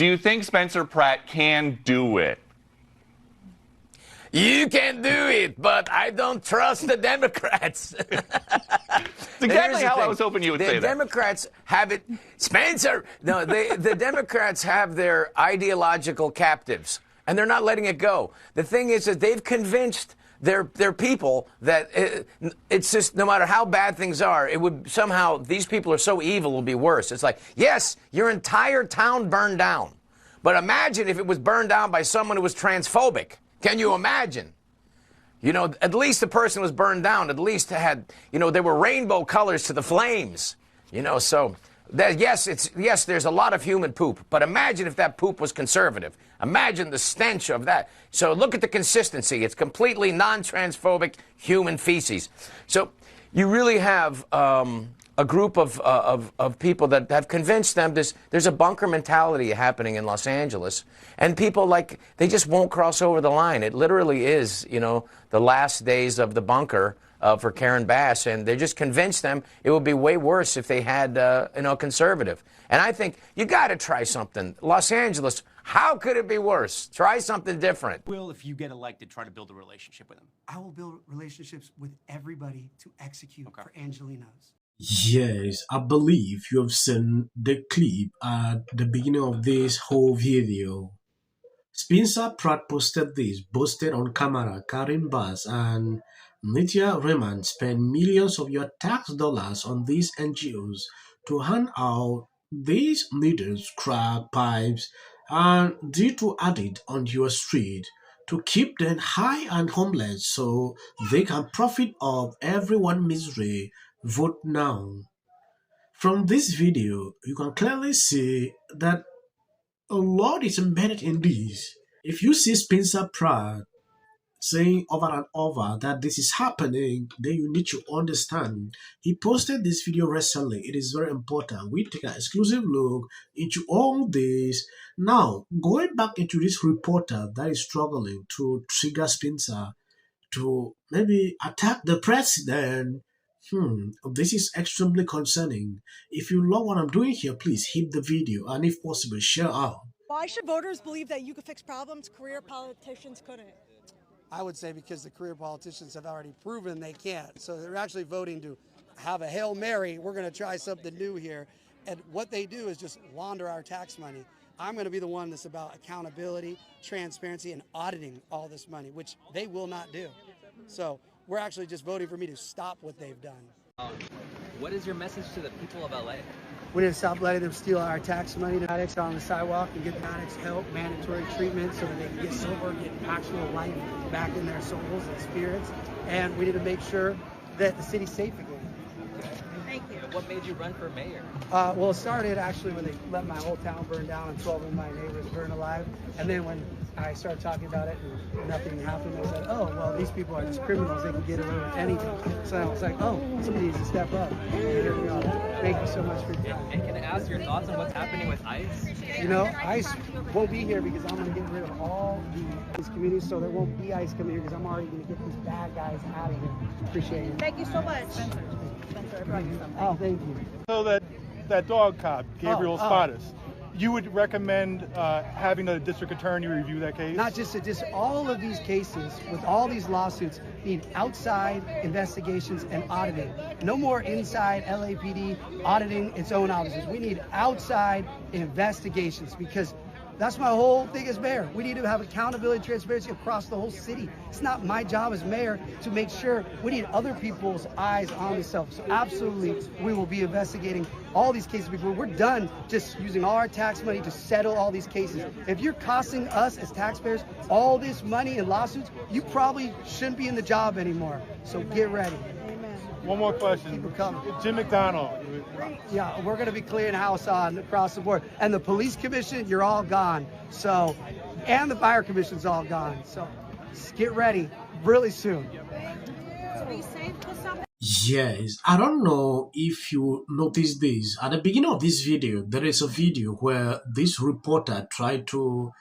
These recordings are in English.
Do you think Spencer Pratt can do it? You can do it, but I don't trust the Democrats. That's exactly how I was hoping you would say that. The Democrats have it. Spencer, no, the Democrats have their ideological captives, and they're not letting it go. The thing is that they've convinced their people that it's just no matter how bad things are, it would somehow, these people are so evil, it will be worse. It's like, yes, your entire town burned down, but imagine if it was burned down by someone who was transphobic. Can you imagine? You know, at least the person was burned down. At least had, you know, there were rainbow colors to the flames. You know, so that, yes, there's a lot of human poop. But imagine if that poop was conservative. Imagine the stench of that. So look at the consistency. It's completely non-transphobic human feces. So you really have a group of people that have convinced them there's a bunker mentality happening in Los Angeles, and people they just won't cross over the line. It literally is, you know, the last days of the bunker for Karen Bass, and they just convinced them it would be way worse if they had you know, conservative. And I think you got to try something. Los Angeles, how could it be worse? Try something different. Will, if you get elected, try to build a relationship with him? I will build relationships with everybody to execute for Angelinos. Yes, I believe you have seen the clip at the beginning of this whole video. Spencer Pratt posted this, boasted on camera. Karen Bass and Nitya Raman spent millions of your tax dollars on these NGOs to hand out these needles, crack pipes, and to add it on your street to keep them high and homeless so they can profit of everyone's misery. Vote now. From this video, you can clearly see that a lot is embedded in this. If you see Spencer Pratt saying over and over that this is happening, then you need to understand. He posted this video recently. It is very important. We take an exclusive look into all this. Now, going back into this reporter that is struggling to trigger Spencer to maybe attack the president. This is extremely concerning. If you love what I'm doing here, please hit the video and if possible, share out. Why should voters believe that you could fix problems career politicians couldn't? I would say because the career politicians have already proven they can't. So they're actually voting to have a Hail Mary. We're going to try something new here. And what they do is just launder our tax money. I'm going to be the one that's about accountability, transparency, and auditing all this money, which they will not do. So we're actually just voting for me to stop what they've done. What is your message to the people of LA? We need to stop letting them steal our tax money. The addicts on the sidewalk and get the addicts help, mandatory treatment so that they can get sober, get actual life back in their souls and spirits. And we need to make sure that the city's safe again. Thank you. What made you run for mayor? Well, it started actually when they let my whole town burn down and 12 of my neighbors burn alive. And then when I started talking about it and nothing happened, I said, oh, well, these people are just criminals. They can get away with anything. So I was like, oh, somebody needs to step up. And here we are. Thank you so much for your time. And can I ask your thoughts on what's happening with ICE? You know, ICE won't be here because I'm going to get rid of all these communities, so there won't be ICE coming here because I'm already going to get these bad guys out of here. Appreciate it. Thank you so much. Spencer, I brought you something. Oh, thank you. So that dog cop, Gabriel Spadas, you would recommend having the district attorney review that case? Not just all of these cases with all these lawsuits need outside investigations and auditing. No more inside LAPD auditing its own offices. We need outside investigations because that's my whole thing as mayor. We need to have accountability and transparency across the whole city. It's not my job as mayor to make sure. We need other people's eyes on this stuff. So absolutely, we will be investigating all these cases because we're done just using all our tax money to settle all these cases. If you're costing us as taxpayers all this money in lawsuits, you probably shouldn't be in the job anymore. So get ready. One more question. Jim McDonald. Yeah, we're going to be clearing house on across the board. And the police commission, you're all gone. So, and the fire commission's all gone. So, get ready really soon. To be safe with something. Yes, I don't know if you noticed this. At the beginning of this video, there is a video where this reporter tried to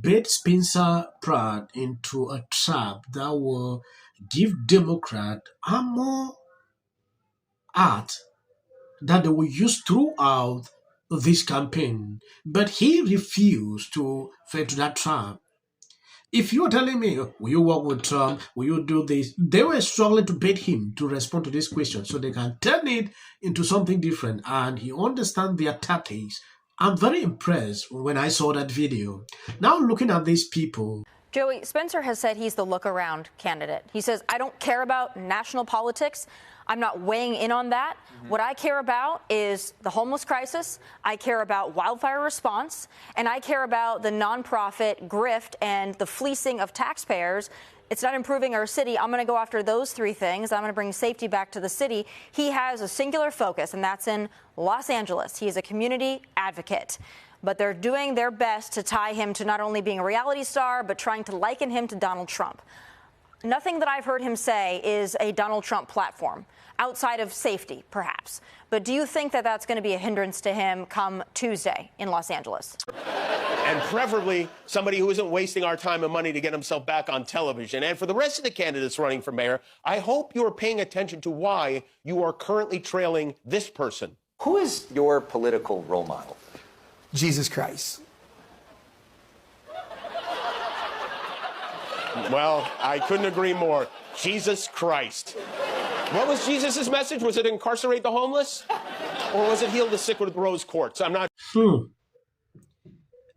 bait Spencer Pratt into a trap that will give Democrat ammo art that they will use throughout this campaign, but he refused to fall into that trap. If you are telling me, will you work with Trump? Will you do this? They were struggling to bait him to respond to this question so they can turn it into something different. And he understands their tactics. I'm very impressed when I saw that video. Now looking at these people. Joey, Spencer has said he's the look-around candidate. He says, I don't care about national politics. I'm not weighing in on that. What I care about is the homeless crisis. I care about wildfire response. And I care about the nonprofit grift and the fleecing of taxpayers. It's not improving our city. I'm going to go after those three things. I'm going to bring safety back to the city. He has a singular focus, and that's in Los Angeles. He is a community advocate. But they're doing their best to tie him to not only being a reality star, but trying to liken him to Donald Trump. Nothing that I've heard him say is a Donald Trump platform, outside of safety, perhaps. But do you think that that's going to be a hindrance to him come Tuesday in Los Angeles? And preferably somebody who isn't wasting our time and money to get himself back on television. And for the rest of the candidates running for mayor, I hope you are paying attention to why you are currently trailing this person. Who is your political role model? Jesus Christ. Well, I couldn't agree more. Jesus Christ. What was Jesus' message? Was it incarcerate the homeless? Or was it heal the sick with rose quartz? I'm not...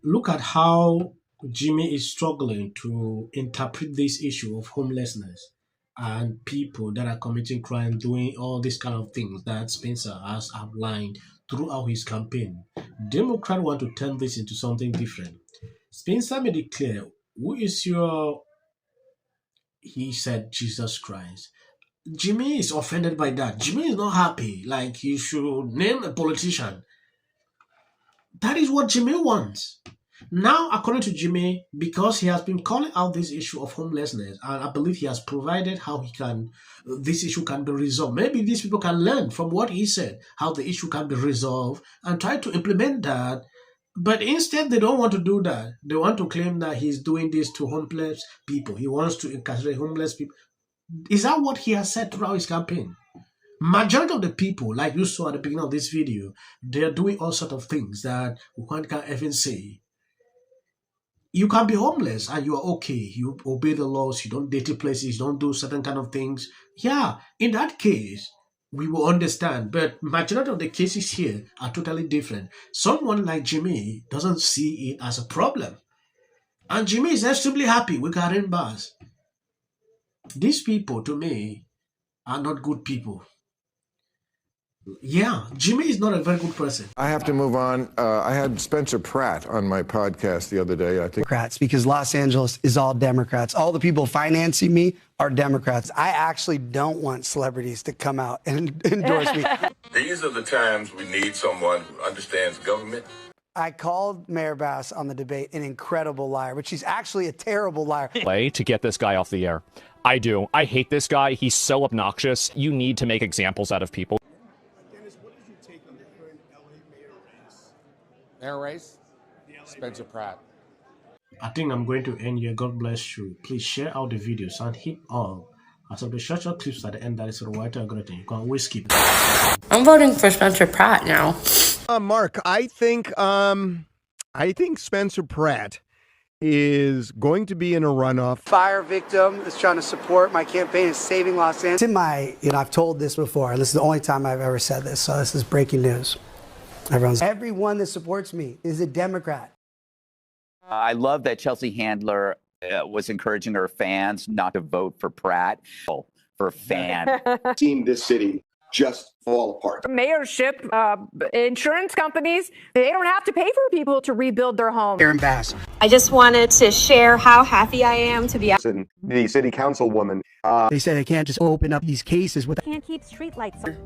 Look at how Jimmy is struggling to interpret this issue of homelessness and people that are committing crime, doing all these kind of things that Spencer has outlined throughout his campaign. Democrats want to turn this into something different. Spencer made it clear, who is your... He said Jesus Christ. Jimmy is offended by that. Jimmy is not happy. Like, he should name a politician. That is what Jimmy wants. Now, according to Jimmy, because he has been calling out this issue of homelessness, and I believe he has provided how this issue can be resolved. Maybe these people can learn from what he said, how the issue can be resolved, and try to implement that. But instead, they don't want to do that. They want to claim that he's doing this to homeless people. He wants to incarcerate homeless people. Is that what he has said throughout his campaign? Majority of the people, like you saw at the beginning of this video, they're doing all sorts of things that one can't even say. You can be homeless and you are okay. You obey the laws, you don't date places, you don't do certain kind of things. Yeah, in that case, we will understand. But majority of the cases here are totally different. Someone like Jimmy doesn't see it as a problem. And Jimmy is extremely happy with Karen Bass. These people, to me, are not good people. Yeah, Jimmy is not a very good person. I have to move on. I had Spencer Pratt on my podcast the other day. I think Democrats, because Los Angeles is all Democrats. All the people financing me are Democrats. I actually don't want celebrities to come out and endorse me. These are the times we need someone who understands government. I called Mayor Bass on the debate an incredible liar, but she's actually a terrible liar. To get this guy off the air. I do. I hate this guy. He's so obnoxious. You need to make examples out of people. Mayor race? Spencer Pratt. I think I'm going to end here. God bless you. Please share out the videos and hit all. As of the short clips at the end, that is the white great. You can always skip. I'm voting for Spencer Pratt now. Mark, I think Spencer Pratt is going to be in a runoff. Fire victim is trying to support my campaign is saving Los Angeles. In my, I've told this before, and this is the only time I've ever said this, so this is breaking news. Everyone that supports me is a Democrat. I love that Chelsea Handler was encouraging her fans not to vote for Pratt. For a fan. Seen this city just fall apart. Mayorship, insurance companies, they don't have to pay for people to rebuild their homes. Aaron Bass. I just wanted to share how happy I am to be the city councilwoman. They say they can't just open up these cases with. Can't keep streetlights on.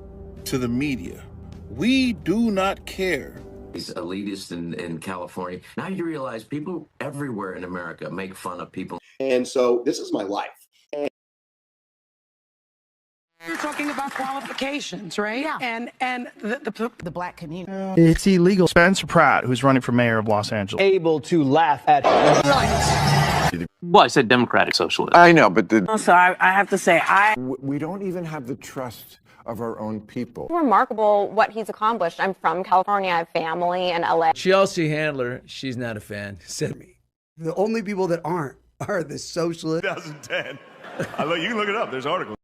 To the media, we do not care. He's elitist in California. Now you realize people everywhere in America make fun of people. And so this is my life. You're talking about qualifications, right? Yeah. And the black community. It's illegal. Spencer Pratt, who's running for mayor of Los Angeles. Able to laugh at. Well, I said Democratic Socialist. I know, but Also, I have to say, we don't even have the trust of our own people. Remarkable what he's accomplished. I'm from California. I have family in LA. Chelsea Handler, she's not a fan, said me. The only people that aren't are the socialists. 2010. You can look it up. There's articles.